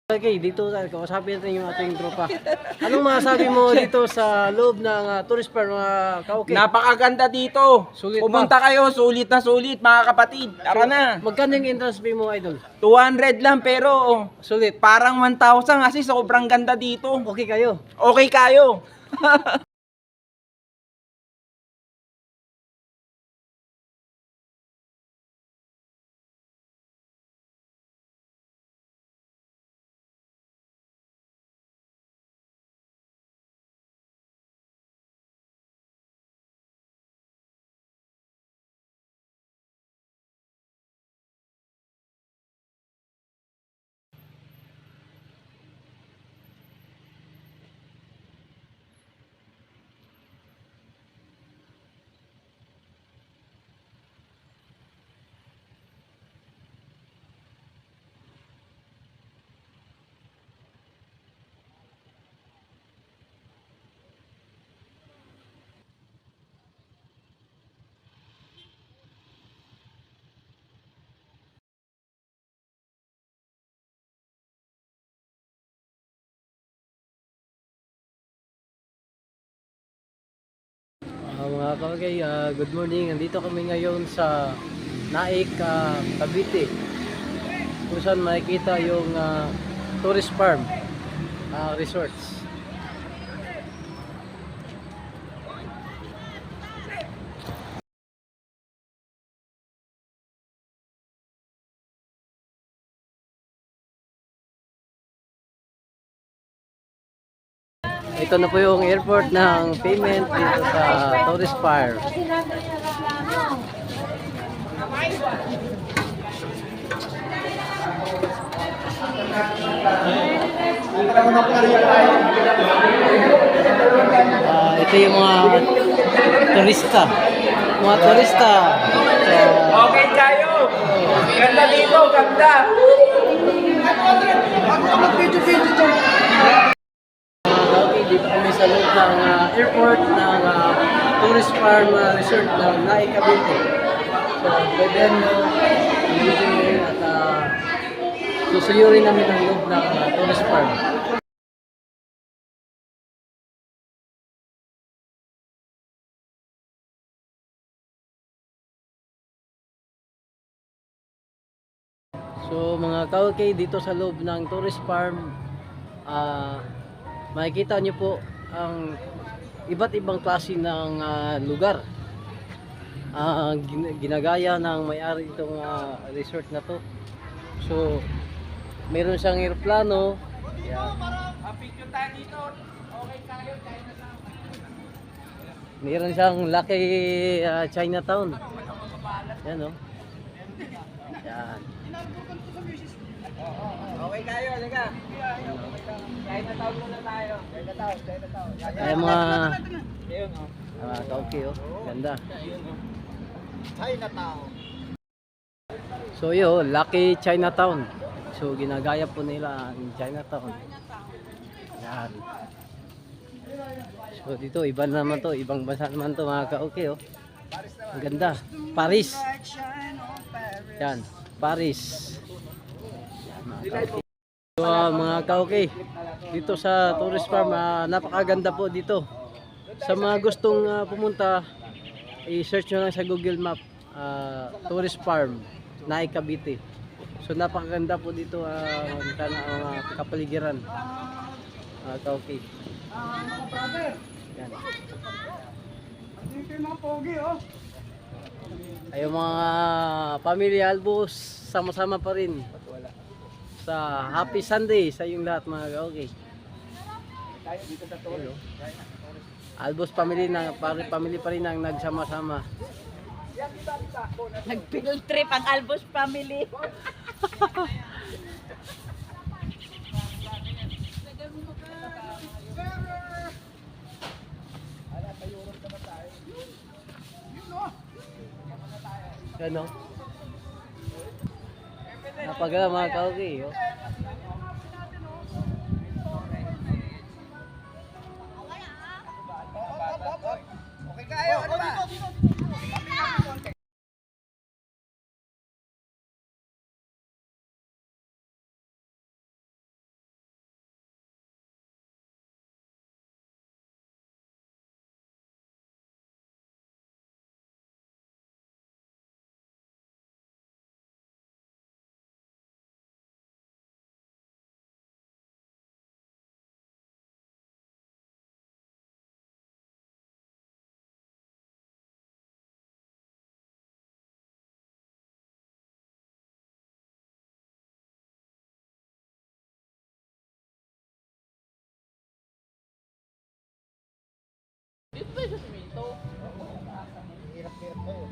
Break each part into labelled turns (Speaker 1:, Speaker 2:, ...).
Speaker 1: Okay, dito kausapin natin yung ating tropa. Anong masasabi mo dito sa loob ng tourist park mga kauke?
Speaker 2: Napakaganda dito.
Speaker 1: Sulit
Speaker 2: Pumunta kayo, sulit na sulit mga kapatid. Tara na.
Speaker 1: Magkano yung entrance fee mo, idol?
Speaker 2: 200 lang pero
Speaker 1: Sulit.
Speaker 2: parang 1,000 kasi sobrang ganda dito.
Speaker 1: Okay kayo?
Speaker 2: Okay kayo.
Speaker 1: Mga kauke, good morning. Andito kami ngayon sa Naik, Cavite. Kung saan makikita yung tourist farm resorts. Ito na po yung airport ng payment dito sa tourist farm. Ito yung mga turista. Mga turista.
Speaker 2: Okay kayo. Ganda dito, ganda.
Speaker 1: Okay, dito kami sa loob ng airport ng tourist farm resort ng Naik, Cavite. So, pwede nyo i-video at susuyurin namin ang loob ng tourist farm. So mga kauke, dito sa loob ng tourist farm, makikita nyo po ang iba't ibang klase ng lugar. Ginagaya ng may-ari itong resort na to. So meron siyang aeroplano. Yan.
Speaker 2: Picture tayo dito. Okay kayo.
Speaker 1: Meron siyang Lucky Chinatown. Yan o. Yan.
Speaker 2: Okay kayo, halika. Kahit na taon muna tayo. Chinatown.
Speaker 1: Ay mga
Speaker 2: Ayun
Speaker 1: kauke oh. Ganda.
Speaker 2: Chinatown.
Speaker 1: So yun, Lucky Chinatown. So ginagaya po nila ang Chinatown. Yan. So dito iba naman to, ibang bansa naman to mga kauke oh. Ang ganda. Paris. Yan, Paris. Yan, mga kauke. So mga kauke, dito sa tourist farm, napakaganda po dito. Sa mga gustong pumunta, i-search nyo lang sa Google Map, tourist farm, Naik, Cavite. So napakaganda po dito ang kapaligiran. Okay. Yan. Ay mga pamilya Albos, sama-sama pa rin sa Happy Sunday sa yung lahat mga okay. Albos family family pa rin ang nagsama-sama.
Speaker 3: Nag-field trip ang Albos family.
Speaker 1: Ano? Napagala mga kauki. Oh.
Speaker 2: Okay kayo, ano ba? Hirap-hirap kayo.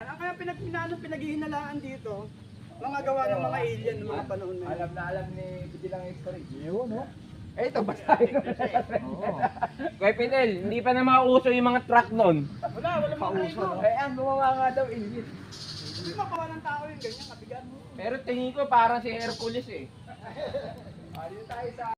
Speaker 4: Ano kaya pinaghihinalaan dito? Mga gawa ng mga alien ng mga panahon na yun.
Speaker 2: Alam na alam ni Bidilang History. Yun, no? Eh, ito, basahin naman sa Kuya Fidel, hindi pa na mauso yung mga truck nun.
Speaker 4: Wala pauso.
Speaker 2: Eh, ang gumawa nga daw, English.
Speaker 4: Hindi makawa ng tao yung ganyan, kabigat mo.
Speaker 2: Pero tingin ko parang si Hercules eh. Dito tayo sa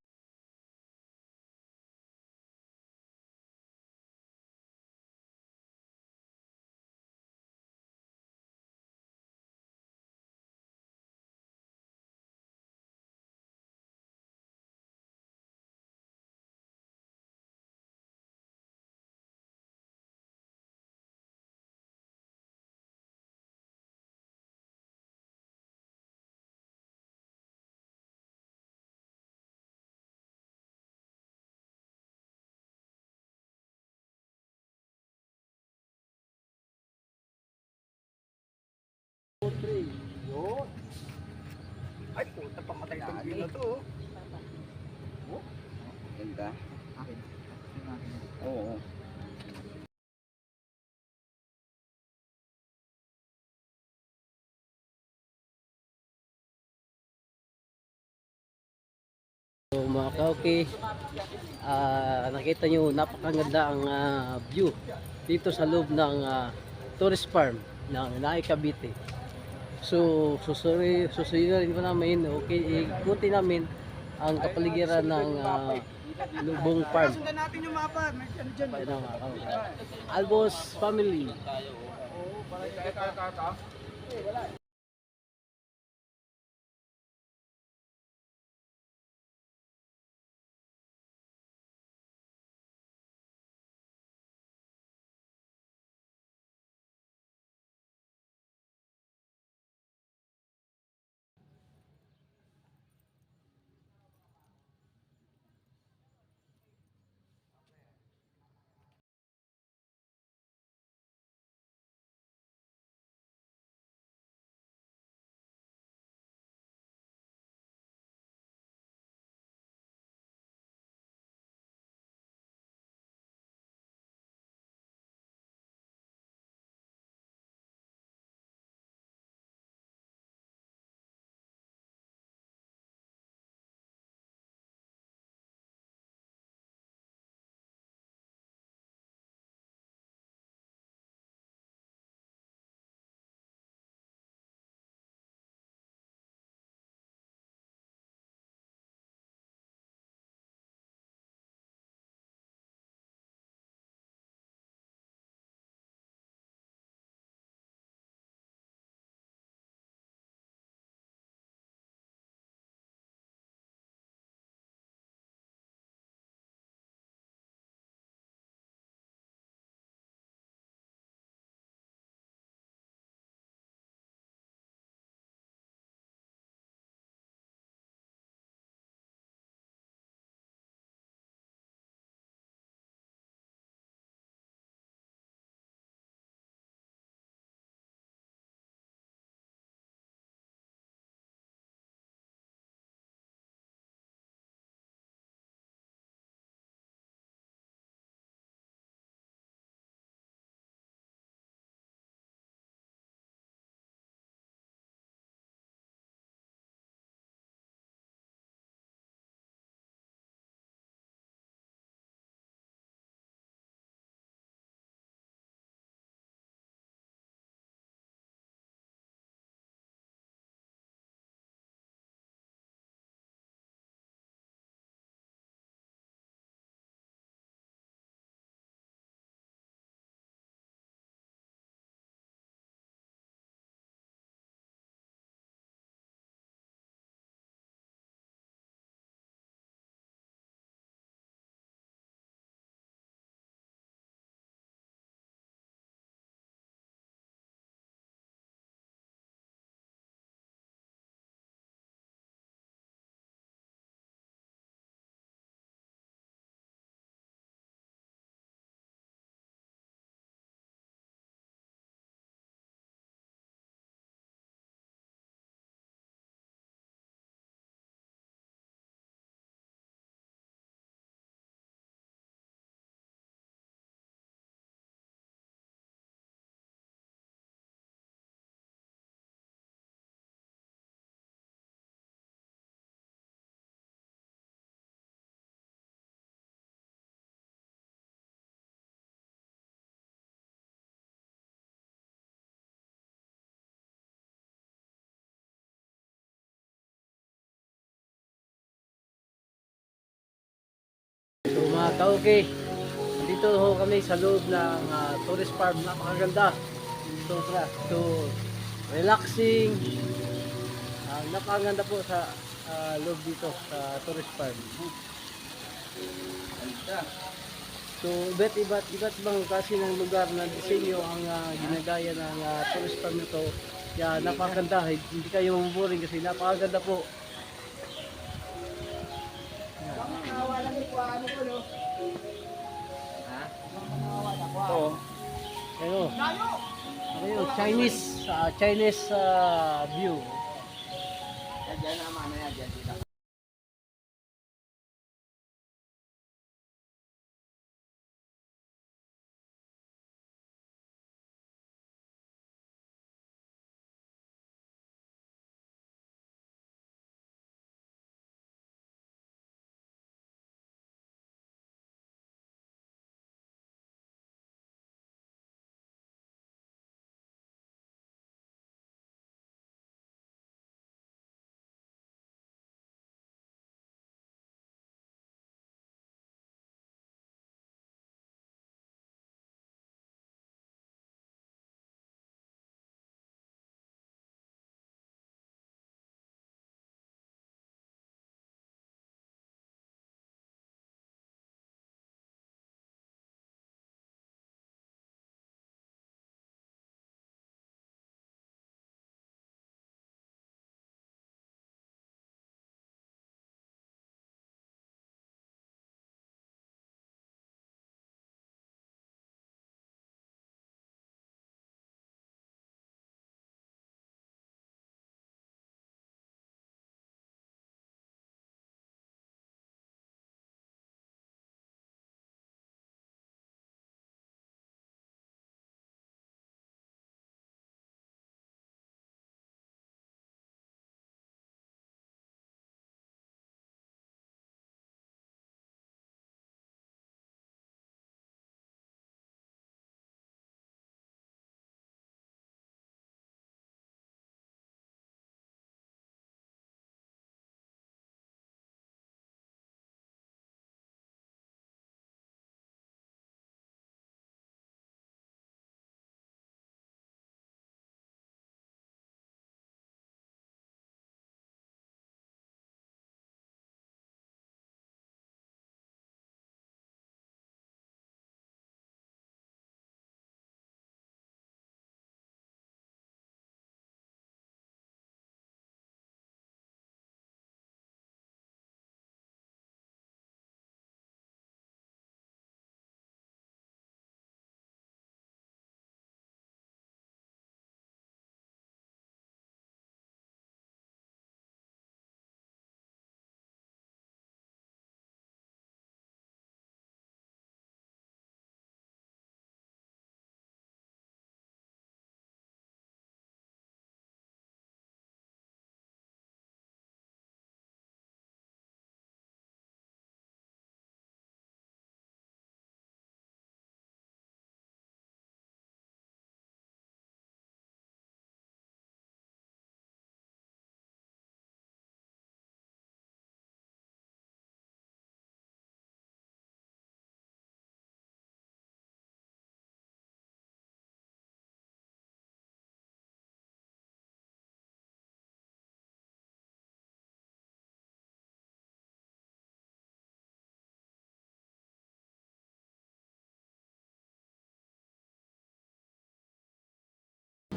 Speaker 4: Ay, puta, pamatay itong view na to.
Speaker 2: Ganda. Oo.
Speaker 1: So mga ka-okay, nakita nyo napakaganda ang view dito sa loob ng tourist farm ng Naay Cavite. So susunod pa namin, okay, ikutin namin ang kapaligiran ng Lubong Farm.
Speaker 4: Sundan natin yung mapa. May ano dyan.
Speaker 1: Ayun na, mga ka-okay. Albos family. mga ka-okay. Dito ho kami sa loob ng tourist farm. Napakaganda. Sobra. So, relaxing. Napakaganda po sa loob dito sa tourist farm. So, iba't ibang klase ng lugar na disenyo ang ginagaya ng tourist farm nito. Kaya napakaganda. Hindi kayo mabuboring kasi napakaganda po.
Speaker 2: Oo.
Speaker 1: Ano? Ano Chinese view.
Speaker 2: Diyan naman na yan, diyan sila.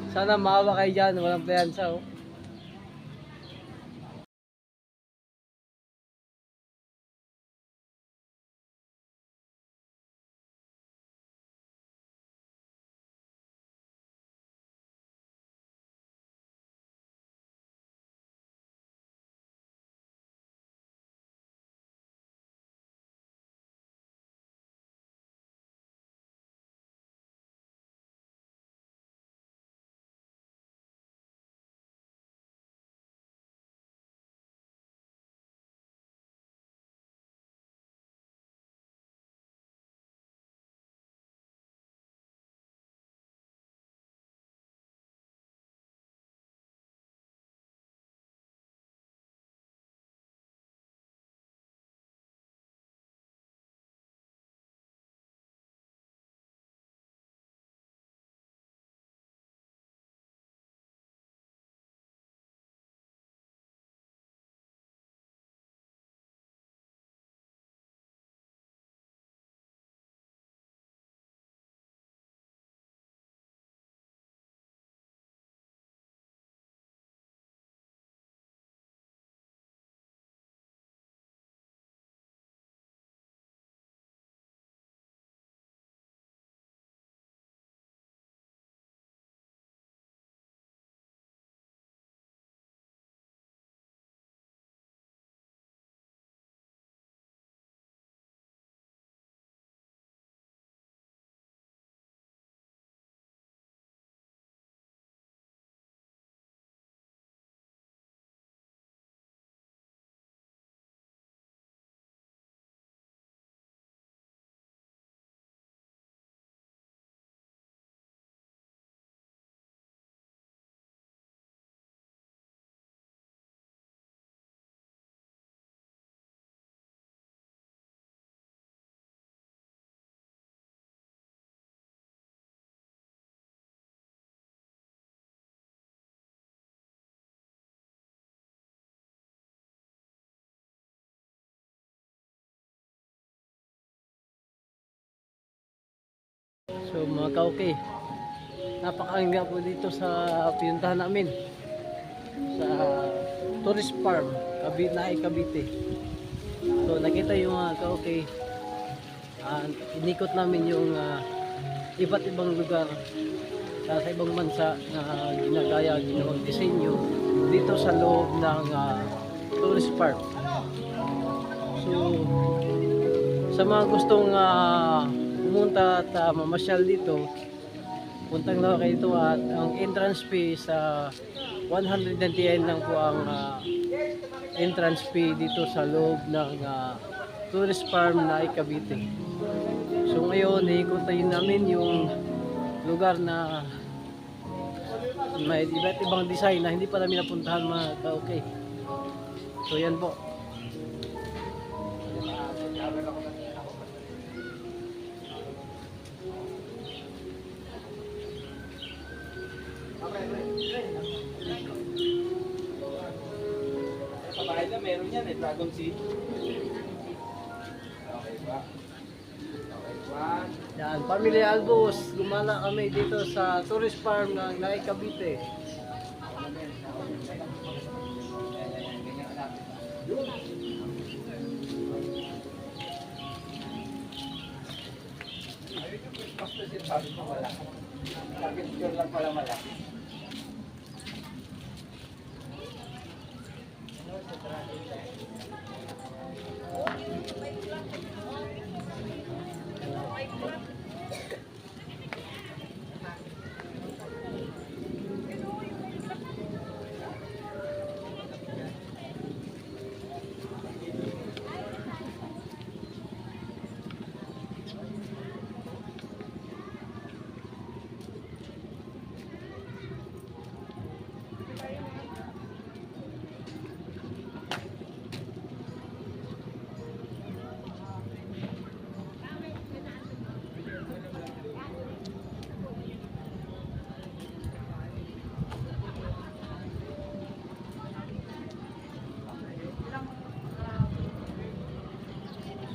Speaker 1: Sana maawa kayo dyan. Walang playansa. Oh. So mga ka-okay, napakaganda po dito sa pinuntahan namin sa tourist farm Cavite. So nakita yung mga ka-okay, inikot namin yung iba't ibang lugar sa ibang bansa na ginawang disenyo dito sa loob ng tourist farm. So sa mga gustong pumunta at mamasyal dito, puntang lang kayo dito at ang entrance fee sa 190 yen lang po ang entrance fee dito sa loob ng tourist farm na Cavite. So ngayon, iikuntayin namin yung lugar na may iba't ibang design na hindi pa namin napuntahan mga ka-okay. So yan po.
Speaker 2: Sa bahay na meron yan Dragon Seed. Okay ba? Okay, one.
Speaker 1: Yan, Pamilya Albos, gumala kami dito sa tourist farm ng Naik Cavite.
Speaker 2: Sabi ko wala. Picture lang pala malaki.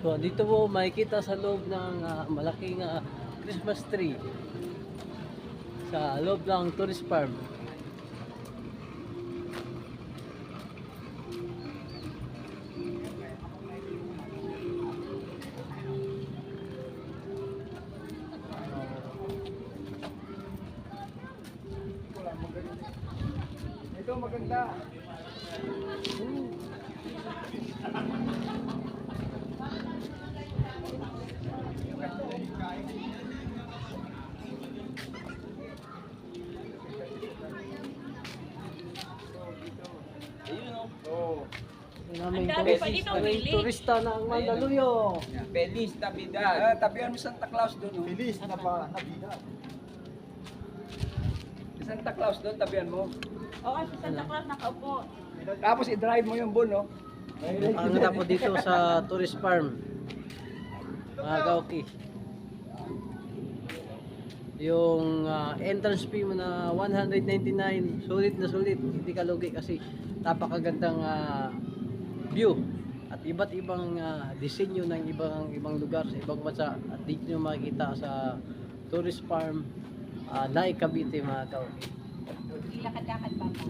Speaker 1: So dito po makikita sa loob ng malaking Christmas tree sa loob ng tourist farm.
Speaker 4: Ito maganda.
Speaker 1: Naming
Speaker 3: Ang dami pa dito, Willie.
Speaker 1: turista ng Mandaluyong.
Speaker 2: Feliz Navidad.
Speaker 4: Tabihan mo Santa Claus doon. Oh. Feliz na pa Navidad. Santa Claus doon, tabihan mo.
Speaker 3: Oo, si Santa Claus nakaupo.
Speaker 4: Tapos i-drive mo yung bull, no?
Speaker 1: Ang po dito sa tourist farm. Mga ka-okay. Yung entrance fee mo na 199, sulit na sulit, hindi ka lugi kasi napakagandang view at iba't ibang disenyo ng ibang lugar sa ibang bansa at dito nyo makikita sa tourist farm Naik Cavite mga ka-okay.
Speaker 3: Ilakad-lakad pa pa.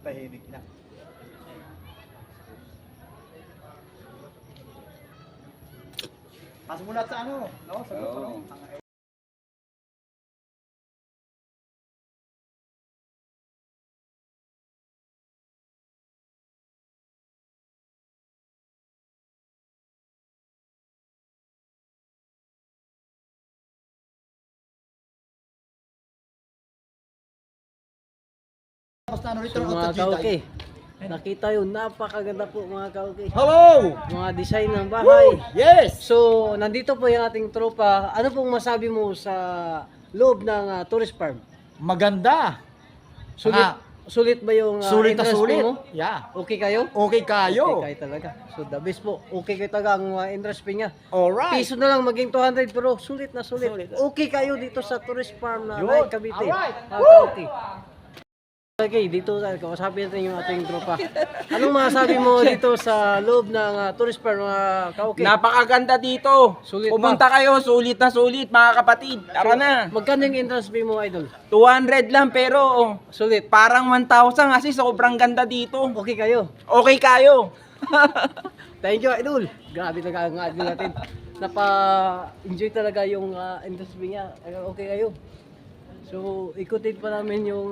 Speaker 4: Tahimik na. Pasok muna sa ano, no? Sa grupo, no? Basta ano
Speaker 1: So mga ka-okay, nakita yun, napakaganda po mga ka-okay.
Speaker 4: Hello!
Speaker 1: Mga design ng bahay.
Speaker 4: Yes!
Speaker 1: So, nandito po yung ating tropa. Ano pong masabi mo sa loob ng tourist farm?
Speaker 4: Maganda.
Speaker 1: Sulit,
Speaker 4: Ah.
Speaker 1: sulit ba yung
Speaker 4: Sulit na
Speaker 1: entrance
Speaker 4: sulit.
Speaker 1: fee mo?
Speaker 4: Yeah.
Speaker 1: Okay kayo?
Speaker 4: Okay kayo.
Speaker 1: Okay kayo talaga. So, the best po. Okay kayo talaga ang entrance fee niya.
Speaker 4: Alright.
Speaker 1: Piso na lang maging 200 pero sulit na sulit. Okay kayo dito sa tourist farm na
Speaker 4: Yun.
Speaker 1: Naik Cavite.
Speaker 4: Alright.
Speaker 1: Okay. Okay, dito kausapin natin yung ating tropa. Anong masasabi mo dito sa loob ng tourist farm mga ka-okay?
Speaker 2: Napakaganda dito.
Speaker 1: Sulit
Speaker 2: Pumunta kayo, sulit na sulit mga kapatid. Tara na.
Speaker 1: Magkano yung entrance fee mo, idol?
Speaker 2: 200 lang pero
Speaker 1: Sulit.
Speaker 2: parang 1,000 kasi sobrang ganda dito.
Speaker 1: Okay kayo?
Speaker 2: Okay kayo.
Speaker 1: Thank you, idol. Grabe talaga ang idol natin. Napa-enjoy talaga yung entrance fee niya. Okay kayo. So, ikutin pa namin yung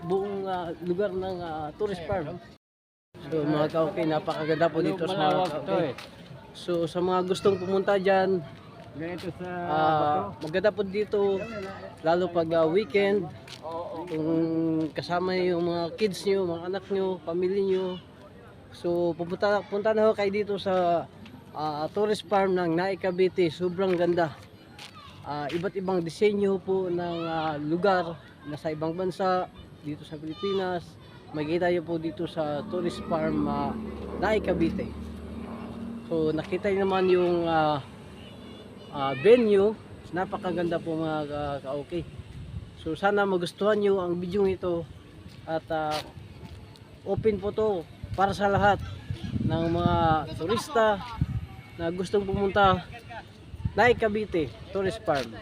Speaker 1: buong lugar ng tourist farm. So, mga ka-okay, napakaganda po dito sa mga ka-okay. So, sa mga gustong pumunta dyan, maganda po dito, lalo pag weekend, kung kasama yung mga kids nyo, mga anak nyo, pamilya nyo. So, punta na ho kayo dito sa tourist farm ng Naik Cavite. Sobrang ganda. Iba't ibang disenyo po ng lugar na sa ibang bansa, dito sa Pilipinas. Makikita nyo po dito sa tourist farm Naik Cavite. So, nakita nyo naman yung venue. Napakaganda po mga ka-okay. So, sana magustuhan nyo ang video ito at open po to para sa lahat ng mga turista na gustong pumunta Naik Cavite Tourist Farm.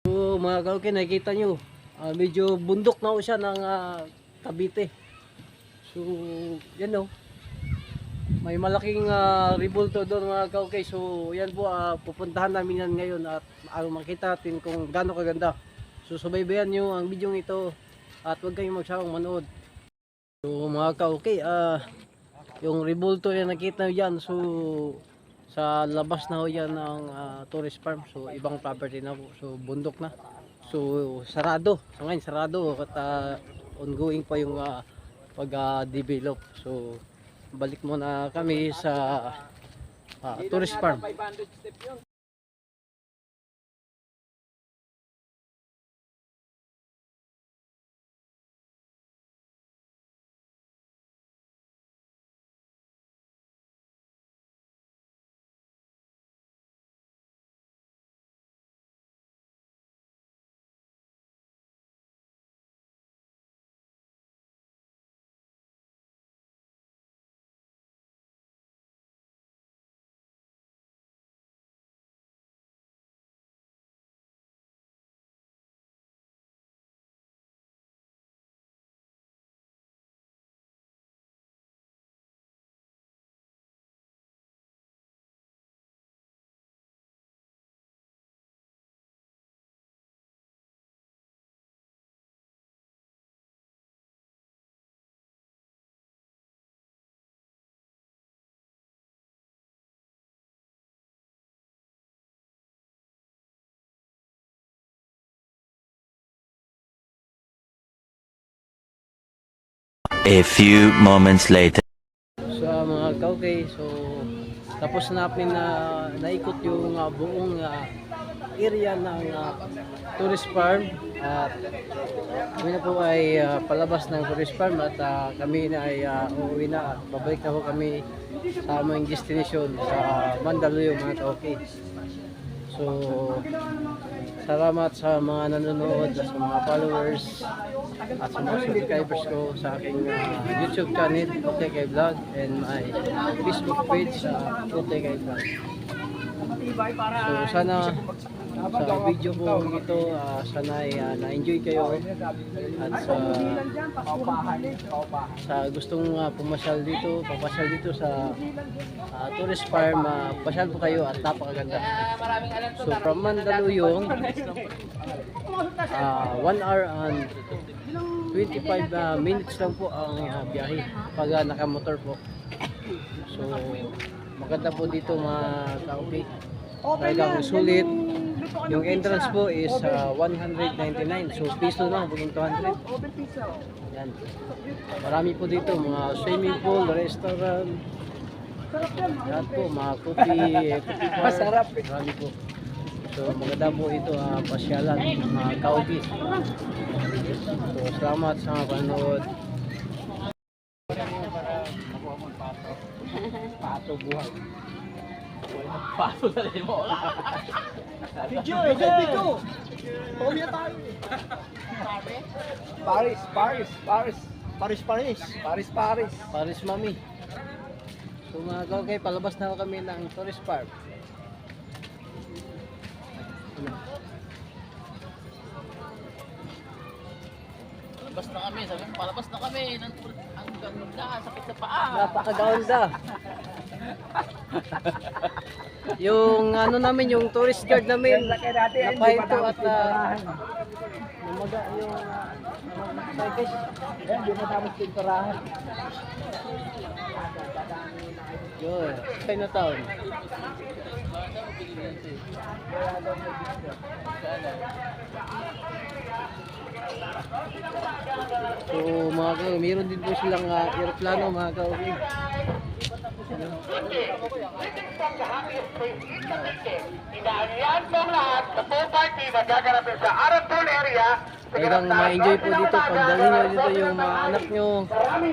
Speaker 1: So mga ka-okay, nakikita nyo medyo bundok na ho siya ng Cavite. So yan o, may malaking ribulto doon mga ka-okay. So yan po, pupuntahan namin yan ngayon at makita natin kung gaano kaganda. So subaybayan nyo ang video ito at huwag kayong magsawang manood. So mga ka-okay, yung ribulto yan nakita nyo dyan. So sa labas na ho yan ng tourist farm. So ibang property na po. So bundok na. So sarado. So ngayon sarado at ongoing pa yung pag-develop. So balik muna kami sa tourist farm.
Speaker 5: A few moments later.
Speaker 1: So mga ka-okay, so tapos namin na naikot yung buong area ng tourist farm at kami na po ay palabas ng tourist farm at kami na ay uuwi na at babalik na po kami sa aming destination sa Mandaluyong mga ka-okay. So salamat sa mga nanonood, sa mga followers at sa mga subscribers ko sa aking YouTube channel, OTK Vlog, and my Facebook page, OTK Vlog. So sana sa video ko ito. Sana'y na-enjoy kayo at sa gustong papasyal dito sa tourist farm, pasyal po kayo at napakaganda. So from Mandaluyong, 1 hour and 25 minutes lang po ang biyahe pag nakamotor po. So maganda po dito mga ka-okay. Talagang sulit. Yung entrance po is 199. So piso lang, paging 200. Yan. Marami po dito, mga swimming pool, restaurant. Lahat po, mga coffee bar.
Speaker 2: Masarap.
Speaker 1: Marami po. So maganda po ito, pasyalan, mga ka-okay. So salamat sa mga panood.
Speaker 2: Pato buhay. Pato sa limo.
Speaker 4: Video, video. Pumya tayo.
Speaker 2: Paris.
Speaker 1: Paris Mami. So mga ka-okay, palabas na kami ng tourist park.
Speaker 6: Palabas na kami. Ang ganda, sakit sa paa.
Speaker 1: Napakaganda. Yung ano namin, yung tourist guard namin, napahinto at namaga yung cyclist.
Speaker 2: Hindi mo tapos pinturahan.
Speaker 1: Yun, Chinatown. So mga ka, mayroon din po silang aeroplano mga ka-okay. Talagang ma-enjoy po dito pag dalhin nyo dito yung mga anak nyo,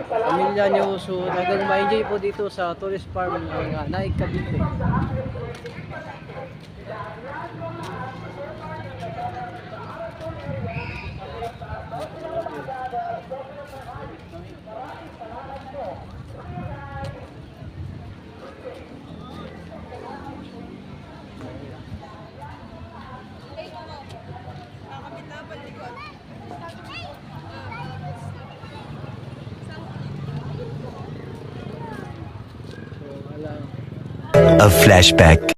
Speaker 1: pamilya nyo. So talagang ma-enjoy po dito sa tourist farm ng Naik Cavite. So,
Speaker 5: A flashback.